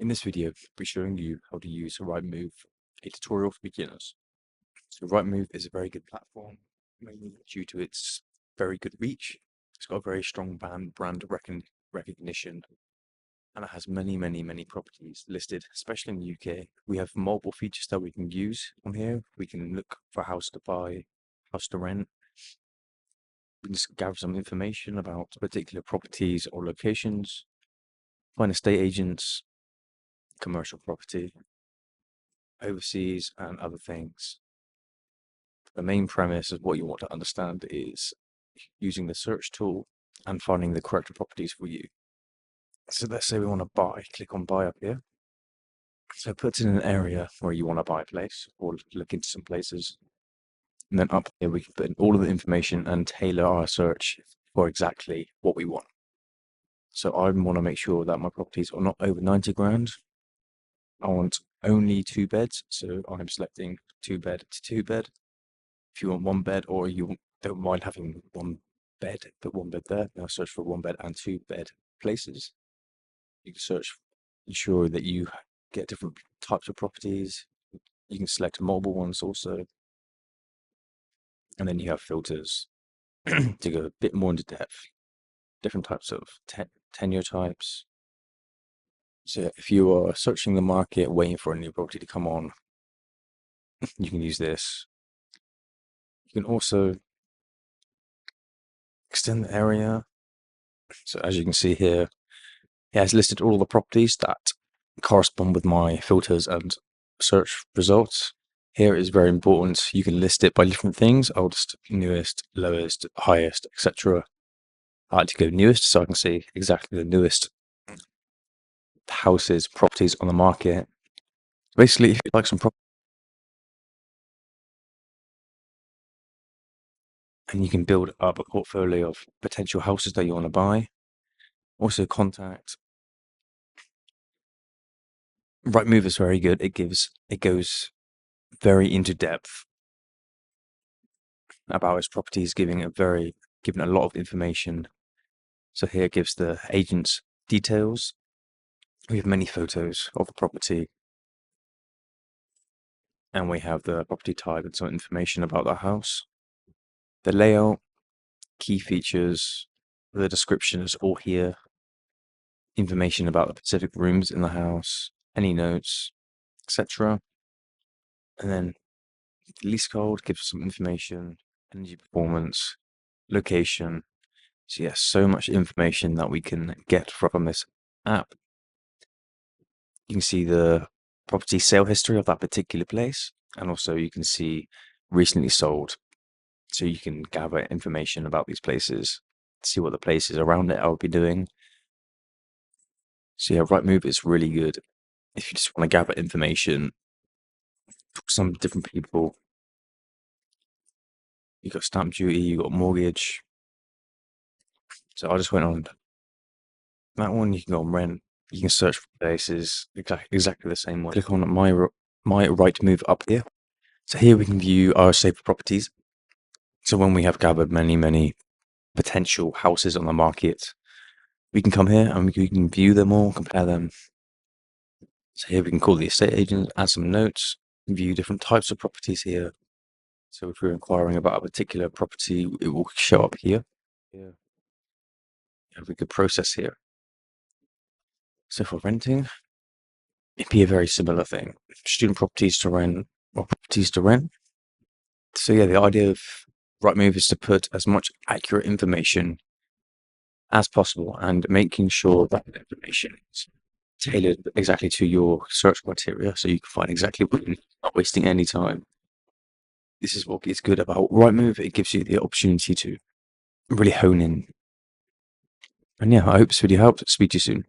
In this video, I'll be showing you how to use Rightmove, a tutorial for beginners. So Rightmove is a very good platform, mainly due to its very good reach. It's got a very strong brand recognition, and it has many properties listed, especially in the UK. We have multiple features that we can use on here. We can look for a house to buy, house to rent. We can just gather some information about particular properties or locations, find estate agents, commercial property, overseas, and other things. The main premise of what you want to understand is using the search tool and finding the correct properties for you. So let's say we want to buy, click on buy up here. So it puts in an area where you want to buy a place or look into some places. And then up here, we can put in all of the information and tailor our search for exactly what we want. So I want to make sure that my properties are not over 90 grand. I want only 2 beds. So I'm selecting 2 bed to 2 bed. If you want 1 bed or you don't mind having 1 bed, put 1 bed there. Now search for 1 bed and 2 bed places. You can search, ensure that you get different types of properties. You can select multiple ones also. And then you have filters to go a bit more into depth. Different types of tenure types. So if you are searching the market, waiting for a new property to come on, you can use this. You can also extend the area. So as you can see here, it has listed all the properties that correspond with my filters and search results. Here is very important. You can list it by different things: oldest, newest, lowest, highest, etc. I like to go newest so I can see exactly the newest houses, properties on the market. Basically, if you like some property and you can build up a portfolio of potential houses that you want to buy. Also contact. Rightmove is very good. It goes very into depth about its properties, giving a lot of information. So here it gives the agent's details. We have many photos of the property, and we have the property type and some information about the house. The layout, key features, the description is all here. Information about the specific rooms in the house, any notes, etc. And then the lease code gives some information, energy performance, location. So yes, so much information that we can get from this app. You can see the property sale history of that particular place, and also you can see recently sold. So you can gather information about these places, see what the places around it are be doing. So yeah, Rightmove is really good if you just want to gather information, talk to some different people. You got stamp duty, you got mortgage. So I just went on that one. You can go on rent. You can search for places exactly the same way. Click on my Rightmove up here. So here we can view our saved properties. So when we have gathered many potential houses on the market, we can come here and we can view them all, compare them. So here we can call the estate agent, add some notes, view different types of properties here. So if we're inquiring about a particular property, it will show up here. Yeah. And we could process here. So for renting, it'd be a very similar thing. Student properties to rent or properties to rent. So yeah, the idea of Rightmove is to put as much accurate information as possible and making sure that the information is tailored exactly to your search criteria so you can find exactly what you need, not wasting any time. This is what is good about Rightmove. It gives you the opportunity to really hone in. And yeah, I hope this video helped. Speak to you soon.